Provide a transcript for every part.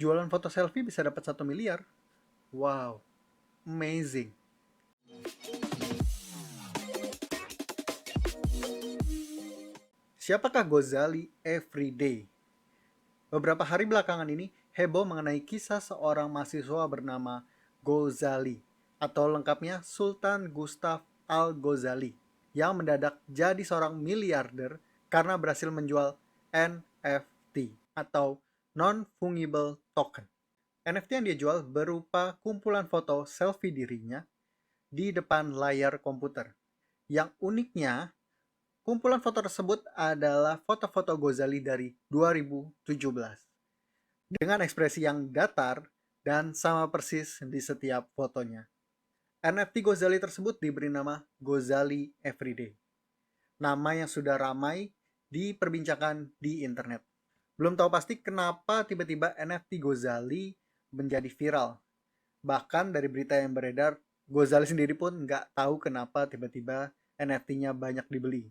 Jualan foto selfie bisa dapat 1 miliar. Wow, amazing. Siapakah Ghazali Everyday? Beberapa hari belakangan ini heboh mengenai kisah seorang mahasiswa bernama Ghazali, atau lengkapnya Sultan Gustav Al-Ghazali, yang mendadak jadi seorang miliarder karena berhasil menjual NFT atau Non-Fungible Token. NFT yang dia jual berupa kumpulan foto selfie dirinya di depan layar komputer. Yang uniknya, kumpulan foto tersebut adalah foto-foto Ghazali dari 2017 dengan ekspresi yang datar dan sama persis di setiap fotonya. NFT Ghazali tersebut diberi nama Ghazali Everyday, nama yang sudah ramai diperbincangkan di internet. Belum tahu pasti kenapa tiba-tiba NFT Ghazali menjadi viral. Bahkan dari berita yang beredar, Ghazali sendiri pun nggak tahu kenapa tiba-tiba NFT-nya banyak dibeli.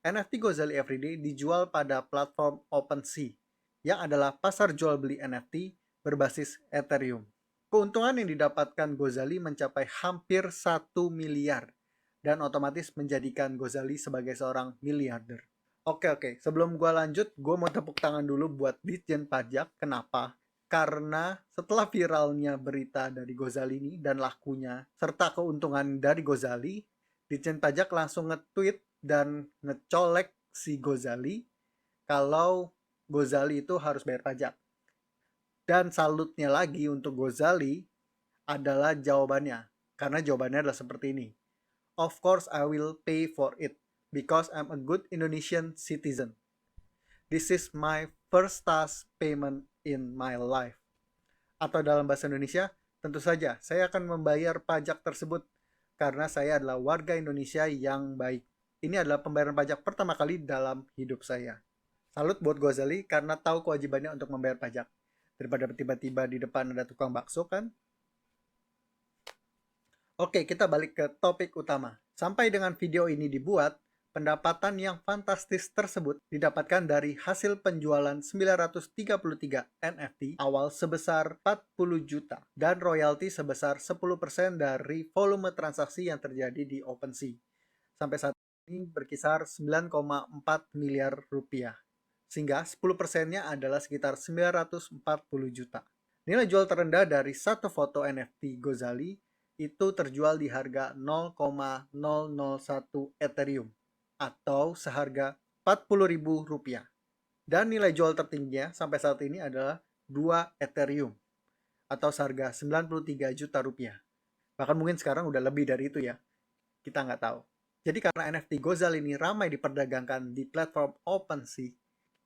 NFT Ghazali Everyday dijual pada platform OpenSea, yang adalah pasar jual beli NFT berbasis Ethereum. Keuntungan yang didapatkan Ghazali mencapai hampir 1 miliar dan otomatis menjadikan Ghazali sebagai seorang miliarder. Oke, sebelum gue lanjut, gue mau tepuk tangan dulu buat Ditjen Pajak. Kenapa? Karena setelah viralnya berita dari Ghazali ini dan lakunya, serta keuntungan dari Ghazali, Ditjen Pajak langsung nge-tweet dan ngecolek si Ghazali kalau Ghazali itu harus bayar pajak. Dan salutnya lagi untuk Ghazali adalah jawabannya. Karena jawabannya adalah seperti ini. Of course I will pay for it because I'm a good Indonesian citizen. This is my first tax payment in my life. Atau dalam bahasa Indonesia, tentu saja saya akan membayar pajak tersebut karena saya adalah warga Indonesia yang baik. Ini adalah pembayaran pajak pertama kali dalam hidup saya. Salut buat Ghazali karena tahu kewajibannya untuk membayar pajak. Daripada tiba-tiba di depan ada tukang bakso kan? Oke, kita balik ke topik utama. Sampai dengan video ini dibuat, pendapatan yang fantastis tersebut didapatkan dari hasil penjualan 933 NFT awal sebesar 40 juta dan royalti sebesar 10% dari volume transaksi yang terjadi di OpenSea. Sampai saat ini berkisar 9,4 miliar rupiah. Sehingga 10%-nya adalah sekitar 940 juta. Nilai jual terendah dari satu foto NFT Ghazali itu terjual di harga 0,001 Ethereum atau seharga Rp40.000. Dan nilai jual tertingginya sampai saat ini adalah 2 Ethereum atau seharga 93 juta rupiah. Bahkan mungkin sekarang udah lebih dari itu ya. Kita nggak tahu. Jadi karena NFT Ghazali ini ramai diperdagangkan di platform OpenSea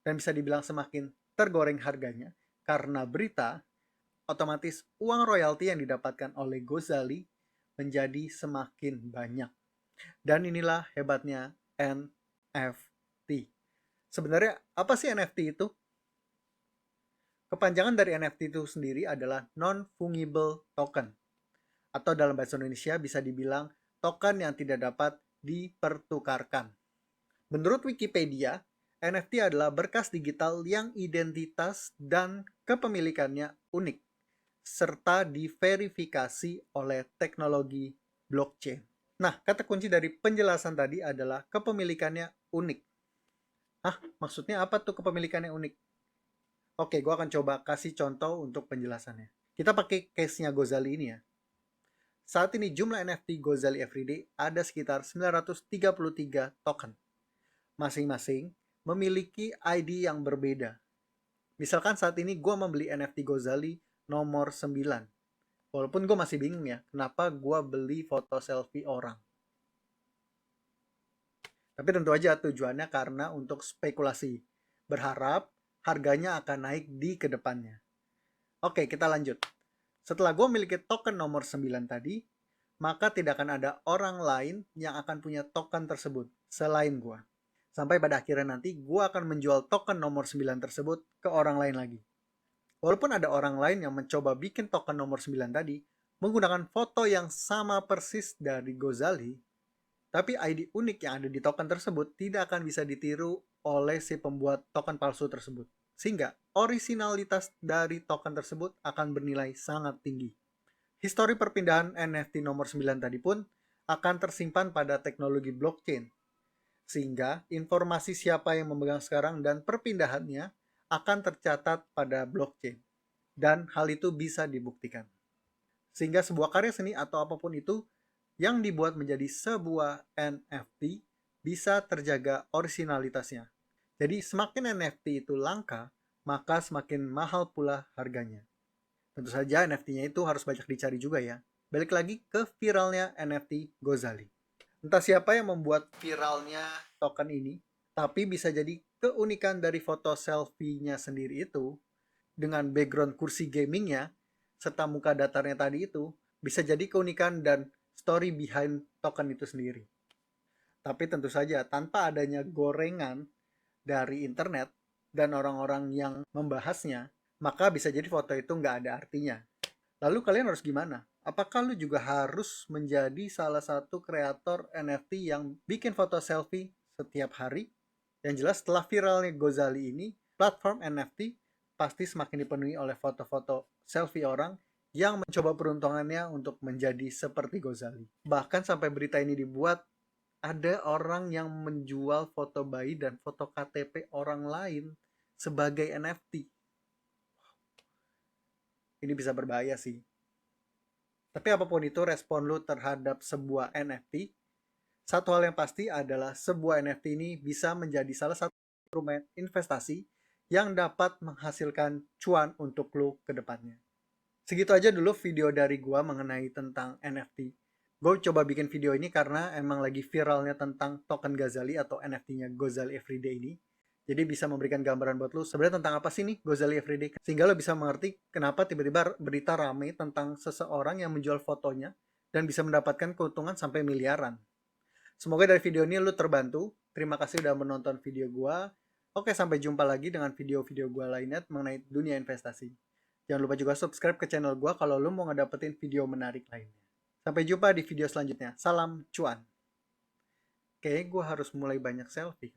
dan bisa dibilang semakin tergoreng harganya karena berita, otomatis uang royalti yang didapatkan oleh Ghazali menjadi semakin banyak. Dan inilah hebatnya NFT. Sebenarnya apa sih NFT itu? Kepanjangan dari NFT itu sendiri adalah Non-Fungible Token. Atau dalam bahasa Indonesia bisa dibilang token yang tidak dapat dipertukarkan. Menurut Wikipedia, NFT adalah berkas digital yang identitas dan kepemilikannya unik, serta diverifikasi oleh teknologi blockchain. Nah, kata kunci dari penjelasan tadi adalah kepemilikannya unik. Hah, maksudnya apa tuh kepemilikannya unik? Oke, gue akan coba kasih contoh untuk penjelasannya. Kita pakai case-nya Ghazali ini ya. Saat ini jumlah NFT Ghazali Everyday ada sekitar 933 token. Masing-masing memiliki ID yang berbeda. Misalkan saat ini gue membeli NFT Ghazali nomor 9. Walaupun gue masih bingung ya, kenapa gue beli foto selfie orang. Tapi tentu aja tujuannya karena untuk spekulasi. Berharap harganya akan naik di kedepannya. Oke, kita lanjut. Setelah gue memiliki token nomor 9 tadi, maka tidak akan ada orang lain yang akan punya token tersebut selain gue. Sampai pada akhirnya nanti gue akan menjual token nomor 9 tersebut ke orang lain lagi. Walaupun ada orang lain yang mencoba bikin token nomor 9 tadi menggunakan foto yang sama persis dari Ghazali, tapi ID unik yang ada di token tersebut tidak akan bisa ditiru oleh si pembuat token palsu tersebut. Sehingga orisinalitas dari token tersebut akan bernilai sangat tinggi. Histori perpindahan NFT nomor 9 tadi pun akan tersimpan pada teknologi blockchain, sehingga informasi siapa yang memegang sekarang dan perpindahannya akan tercatat pada blockchain. Dan hal itu bisa dibuktikan. Sehingga sebuah karya seni atau apapun itu yang dibuat menjadi sebuah NFT bisa terjaga orisinalitasnya. Jadi semakin NFT itu langka, maka semakin mahal pula harganya. Tentu saja NFT-nya itu harus banyak dicari juga ya. Balik lagi ke viralnya NFT Gozali. Entah siapa yang membuat viralnya token ini, tapi bisa jadi keunikan dari foto selfie-nya sendiri itu dengan background kursi gamingnya serta muka datarnya tadi itu bisa jadi keunikan dan story behind token itu sendiri. Tapi tentu saja tanpa adanya gorengan dari internet dan orang-orang yang membahasnya, maka bisa jadi foto itu nggak ada artinya. Lalu kalian harus gimana? Apakah lu juga harus menjadi salah satu kreator NFT yang bikin foto selfie setiap hari? Yang jelas setelah viralnya Gozali ini, platform NFT pasti semakin dipenuhi oleh foto-foto selfie orang yang mencoba peruntungannya untuk menjadi seperti Gozali. Bahkan sampai berita ini dibuat, ada orang yang menjual foto bayi dan foto KTP orang lain sebagai NFT. Ini bisa berbahaya sih. Tapi apapun itu respon lu terhadap sebuah NFT, satu hal yang pasti adalah sebuah NFT ini bisa menjadi salah satu instrumen investasi yang dapat menghasilkan cuan untuk lu ke depannya. Segitu aja dulu video dari gua mengenai tentang NFT. Gue coba bikin video ini karena emang lagi viralnya tentang token Gozali atau NFT-nya Gozali Everyday ini. Jadi bisa memberikan gambaran buat lu sebenarnya tentang apa sih nih Gozali Everyday. Sehingga lo bisa mengerti kenapa tiba-tiba berita rame tentang seseorang yang menjual fotonya dan bisa mendapatkan keuntungan sampai miliaran. Semoga dari video ini lu terbantu. Terima kasih udah menonton video gua. Oke, sampai jumpa lagi dengan video-video gua lainnya mengenai dunia investasi. Jangan lupa juga subscribe ke channel gua kalau lu mau ngedapetin video menarik lainnya. Sampai jumpa di video selanjutnya. Salam cuan. Kayaknya gue harus mulai banyak selfie.